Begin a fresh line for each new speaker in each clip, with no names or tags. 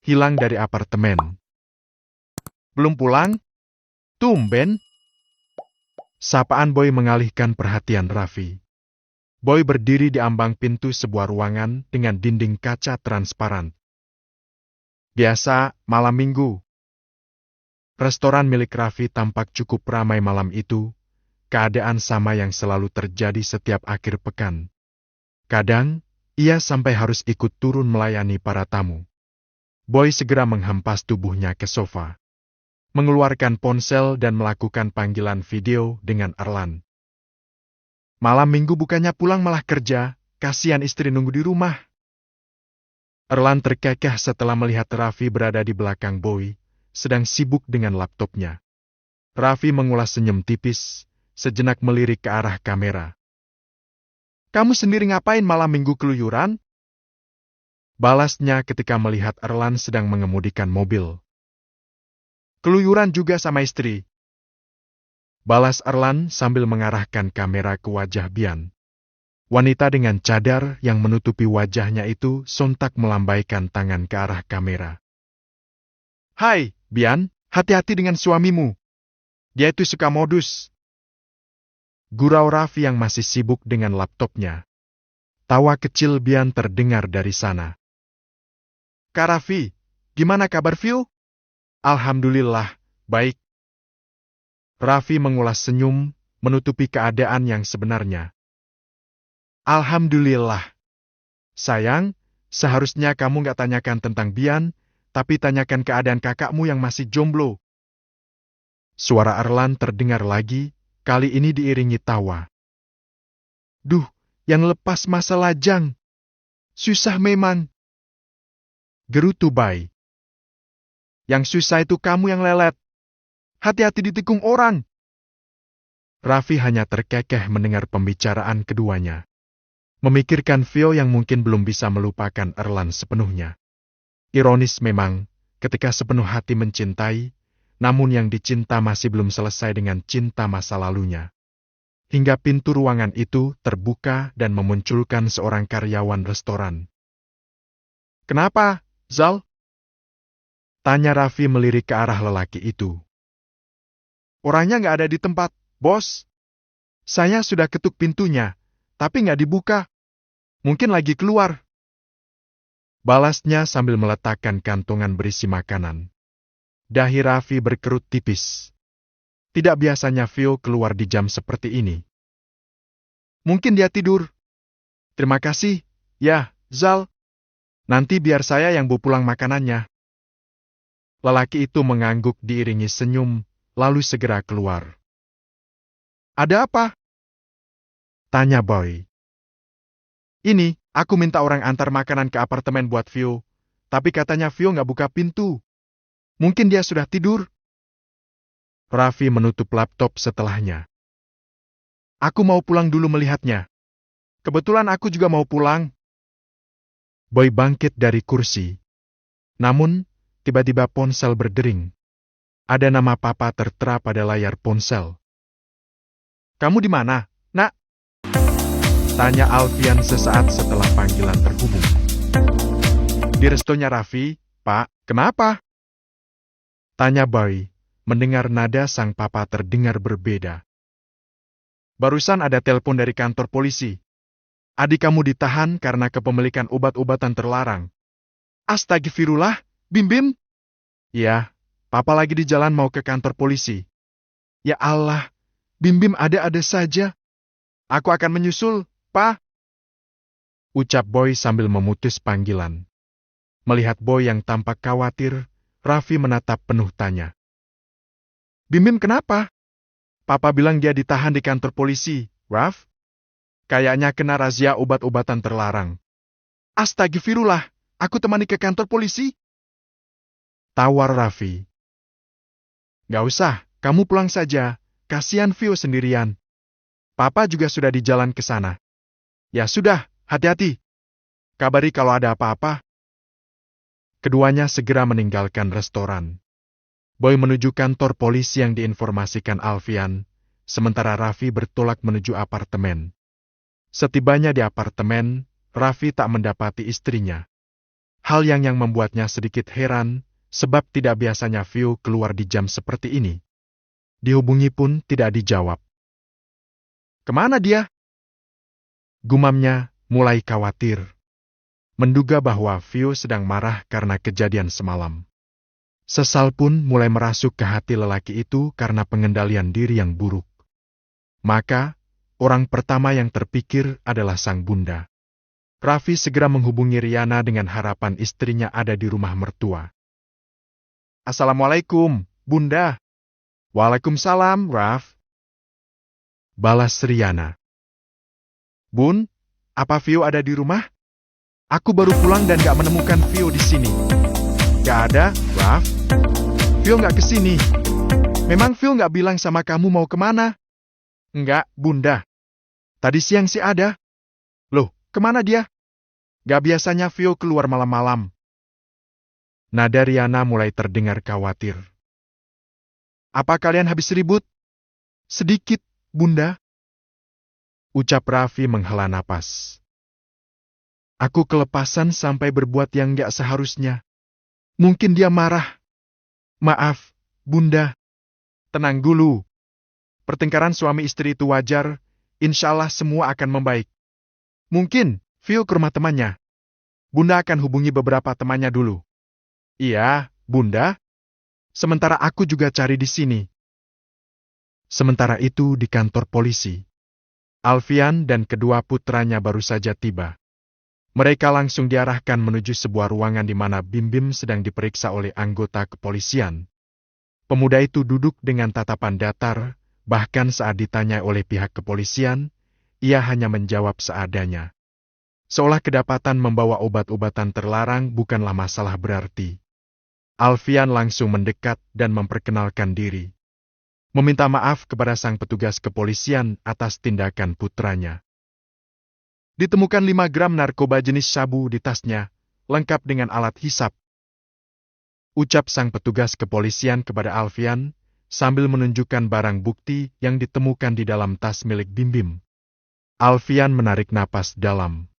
hilang dari apartemen. Belum pulang? Tumben? Sapaan Boy mengalihkan perhatian Raffi. Boy berdiri di ambang pintu sebuah ruangan dengan dinding kaca transparan. Biasa, malam minggu. Restoran milik Raffi tampak cukup ramai malam itu, keadaan sama yang selalu terjadi setiap akhir pekan. Kadang, ia sampai harus ikut turun melayani para tamu. Boy segera menghempas tubuhnya ke sofa, mengeluarkan ponsel dan melakukan panggilan video dengan Erlan. Malam minggu bukannya pulang malah kerja, kasihan istri nunggu di rumah. Erlan terkekeh setelah melihat Raffi berada di belakang Boy, sedang sibuk dengan laptopnya. Raffi mengulas senyum tipis, sejenak melirik ke arah kamera. Kamu sendiri ngapain malam minggu keluyuran? Balasnya ketika melihat Erlan sedang mengemudikan mobil. Keluyuran juga sama istri. Balas Erlan sambil mengarahkan kamera ke wajah Bian. Wanita dengan cadar yang menutupi wajahnya itu sontak melambaikan tangan ke arah kamera. Hai, Bian, hati-hati dengan suamimu. Dia itu suka modus. Gurau Raffi yang masih sibuk dengan laptopnya. Tawa kecil Bian terdengar dari sana. Kak Raffi, gimana kabar Phil? Alhamdulillah, baik. Raffi mengulas senyum, menutupi keadaan yang sebenarnya. Alhamdulillah. Sayang, seharusnya kamu gak tanyakan tentang Bian, tapi tanyakan keadaan kakakmu yang masih jomblo. Suara Erlan terdengar lagi, kali ini diiringi tawa. Duh, yang lepas masa lajang. Susah memang. Gerutu Bay. Yang susah itu kamu yang lelet. Hati-hati ditikung orang. Raffi hanya terkekeh mendengar pembicaraan keduanya. Memikirkan Vio yang mungkin belum bisa melupakan Erlan sepenuhnya. Ironis memang, ketika sepenuh hati mencintai, namun yang dicinta masih belum selesai dengan cinta masa lalunya. Hingga pintu ruangan itu terbuka dan memunculkan seorang karyawan restoran. Kenapa, Zal? Tanya Raffi melirik ke arah lelaki itu. Orangnya nggak ada di tempat, bos. Saya sudah ketuk pintunya, tapi nggak dibuka. Mungkin lagi keluar. Balasnya sambil meletakkan kantongan berisi makanan. Dahi Raffi berkerut tipis. Tidak biasanya Vio keluar di jam seperti ini. Mungkin dia tidur. Terima kasih, ya, Zal. Nanti biar saya yang bawa pulang makanannya. Lelaki itu mengangguk diiringi senyum, lalu segera keluar. Ada apa? Tanya Boy. Ini, aku minta orang antar makanan ke apartemen buat Vio, tapi katanya Vio nggak buka pintu. Mungkin dia sudah tidur. Raffi menutup laptop setelahnya. Aku mau pulang dulu melihatnya. Kebetulan aku juga mau pulang. Boy bangkit dari kursi. Namun, tiba-tiba ponsel berdering. Ada nama papa tertera pada layar ponsel. Kamu di mana, Nak? Tanya Alfian sesaat setelah panggilan terhubung. Di restonya Raffi, Pak, kenapa? Tanya Boy, mendengar nada sang papa terdengar berbeda. Barusan ada telepon dari kantor polisi. Adik kamu ditahan karena kepemilikan obat-obatan terlarang. Astagfirullah, Bim Bim? Ya, papa lagi di jalan mau ke kantor polisi. Ya Allah, Bim Bim ada-ada saja. Aku akan menyusul, Pa. Ucap Boy sambil memutus panggilan. Melihat Boy yang tampak khawatir, Raffi menatap penuh tanya. Bim Bim kenapa? Papa bilang dia ditahan di kantor polisi, Raff. Kayaknya kena razia obat-obatan terlarang. Astagfirullah, aku temani ke kantor polisi? Tawar Raffi. Gak usah, kamu pulang saja. Kasihan Vio sendirian. Papa juga sudah di jalan ke sana. Ya sudah, hati-hati. Kabari kalau ada apa-apa. Keduanya segera meninggalkan restoran. Boy menuju kantor polisi yang diinformasikan Alfian, sementara Raffi bertolak menuju apartemen. Setibanya di apartemen, Raffi tak mendapati istrinya. Hal yang membuatnya sedikit heran, sebab tidak biasanya Vio keluar di jam seperti ini. Dihubungi pun tidak dijawab. Kemana dia? Gumamnya mulai khawatir. Menduga bahwa Vio sedang marah karena kejadian semalam. Sesal pun mulai merasuk ke hati lelaki itu karena pengendalian diri yang buruk. Maka, orang pertama yang terpikir adalah sang bunda. Raffi segera menghubungi Riana dengan harapan istrinya ada di rumah mertua. Assalamualaikum, Bunda. Waalaikumsalam, Raff. Balas Riana. Bun, apa Vio ada di rumah? Aku baru pulang dan gak menemukan Vio di sini. Gak ada, Raff. Vio gak kesini. Memang Vio gak bilang sama kamu mau kemana? Enggak, Bunda. Tadi siang sih ada. Loh, kemana dia? Gak biasanya Vio keluar malam-malam. Nada Riana mulai terdengar khawatir. Apa kalian habis ribut? Sedikit, Bunda. Ucap Raffi menghela napas. Aku kelepasan sampai berbuat yang gak seharusnya. Mungkin dia marah. Maaf, Bunda. Tenang dulu. Pertengkaran suami istri itu wajar, insya Allah semua akan membaik. Mungkin, Vio ke rumah temannya. Bunda akan hubungi beberapa temannya dulu. Iya, Bunda. Sementara aku juga cari di sini. Sementara itu di kantor polisi. Alfian dan kedua putranya baru saja tiba. Mereka langsung diarahkan menuju sebuah ruangan di mana Bim Bim sedang diperiksa oleh anggota kepolisian. Pemuda itu duduk dengan tatapan datar, bahkan saat ditanya oleh pihak kepolisian, ia hanya menjawab seadanya. Seolah kedapatan membawa obat-obatan terlarang bukanlah masalah berarti. Alfian langsung mendekat dan memperkenalkan diri. Meminta maaf kepada sang petugas kepolisian atas tindakan putranya. Ditemukan 5 gram narkoba jenis sabu di tasnya, lengkap dengan alat hisap. Ucap sang petugas kepolisian kepada Alfian, sambil menunjukkan barang bukti yang ditemukan di dalam tas milik Bim Bim. Alfian menarik napas dalam.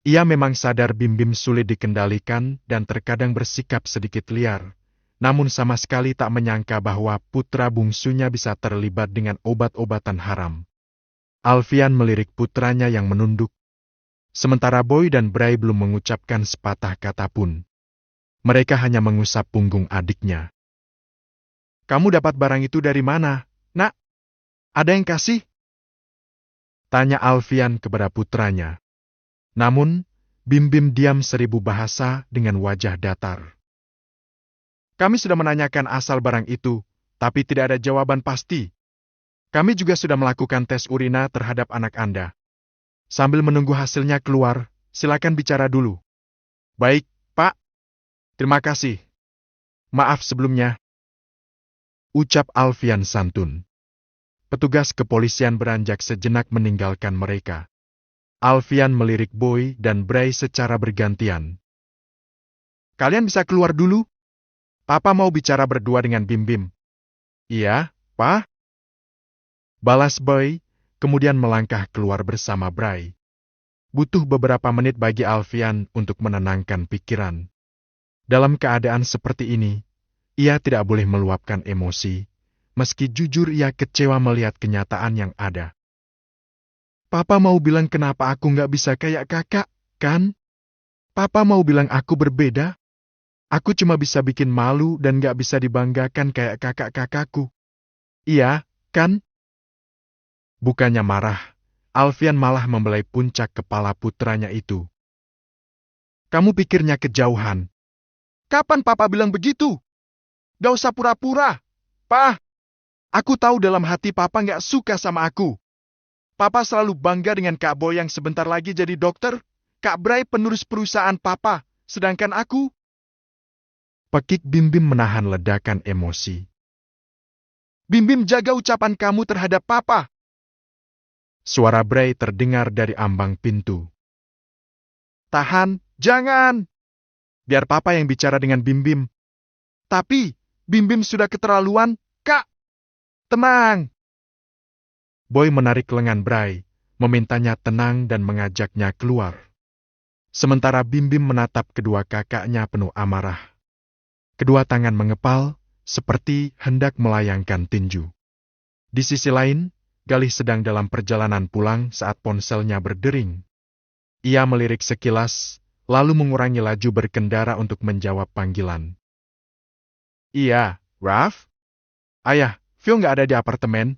Ia memang sadar Bim Bim sulit dikendalikan dan terkadang bersikap sedikit liar, namun sama sekali tak menyangka bahwa putra bungsunya bisa terlibat dengan obat-obatan haram. Alfian melirik putranya yang menunduk, sementara Boy dan Bray belum mengucapkan sepatah kata pun. Mereka hanya mengusap punggung adiknya. Kamu dapat barang itu dari mana, Nak? Ada yang kasih? Tanya Alfian kepada putranya. Namun, Bim Bim diam 1000 bahasa dengan wajah datar. Kami sudah menanyakan asal barang itu, tapi tidak ada jawaban pasti. Kami juga sudah melakukan tes urina terhadap anak Anda. Sambil menunggu hasilnya keluar, silakan bicara dulu. Baik, Pak. Terima kasih. Maaf sebelumnya. Ucap Alfian santun. Petugas kepolisian beranjak sejenak meninggalkan mereka. Alfian melirik Boy dan Bray secara bergantian. Kalian bisa keluar dulu? Papa mau bicara berdua dengan Bim Bim. Iya, Pa. Balas Boy, kemudian melangkah keluar bersama Bray. Butuh beberapa menit bagi Alfian untuk menenangkan pikiran. Dalam keadaan seperti ini, ia tidak boleh meluapkan emosi, meski jujur ia kecewa melihat kenyataan yang ada. Papa mau bilang kenapa aku nggak bisa kayak kakak, kan? Papa mau bilang aku berbeda? Aku cuma bisa bikin malu dan nggak bisa dibanggakan kayak kakak-kakakku. Iya, kan? Bukannya marah, Alfian malah membelai puncak kepala putranya itu. Kamu pikirnya kejauhan. Kapan Papa bilang begitu? Gak usah pura-pura. Pa, aku tahu dalam hati Papa gak suka sama aku. Papa selalu bangga dengan Kak Boy yang sebentar lagi jadi dokter, Kak Bray penerus perusahaan Papa, sedangkan aku... Pekik Bim Bim menahan ledakan emosi. Bim Bim jaga ucapan kamu terhadap Papa. Suara Bray terdengar dari ambang pintu. Tahan, jangan. Biar Papa yang bicara dengan Bim Bim. Tapi... Bim Bim sudah keterlaluan, Kak. Tenang. Boy menarik lengan Bray, memintanya tenang dan mengajaknya keluar. Sementara Bim Bim menatap kedua kakaknya penuh amarah. Kedua tangan mengepal, seperti hendak melayangkan tinju. Di sisi lain, Galih sedang dalam perjalanan pulang saat ponselnya berdering. Ia melirik sekilas, lalu mengurangi laju berkendara untuk menjawab panggilan. Iya, Raf? Ayah, Vio nggak ada di apartemen.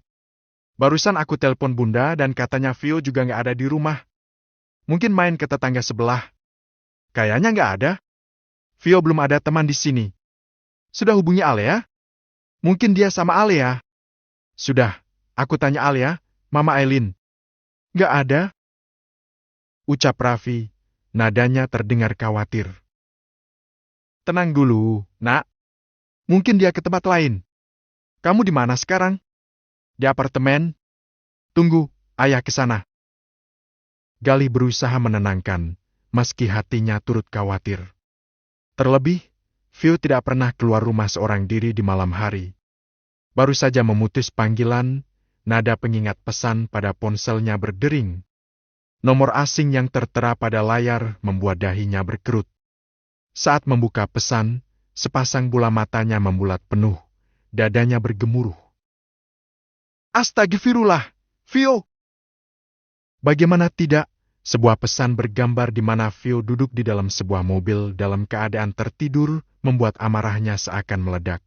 Barusan aku telepon Bunda dan katanya Vio juga nggak ada di rumah. Mungkin main ke tetangga sebelah. Kayaknya nggak ada. Vio belum ada teman di sini. Sudah hubungi Alea? Mungkin dia sama Alea. Sudah, aku tanya Alea, Mama Aileen. Nggak ada. Ucap Raffi, nadanya terdengar khawatir. Tenang dulu, Nak. Mungkin dia ke tempat lain. Kamu di mana sekarang? Di apartemen? Tunggu, ayah ke sana. Galih berusaha menenangkan, meski hatinya turut khawatir. Terlebih, Vio tidak pernah keluar rumah seorang diri di malam hari. Baru saja memutus panggilan, nada pengingat pesan pada ponselnya berdering. Nomor asing yang tertera pada layar membuat dahinya berkerut. Saat membuka pesan, sepasang bola matanya membulat penuh, dadanya bergemuruh. Astagfirullah, Vio! Bagaimana tidak, sebuah pesan bergambar di mana Vio duduk di dalam sebuah mobil dalam keadaan tertidur membuat amarahnya seakan meledak.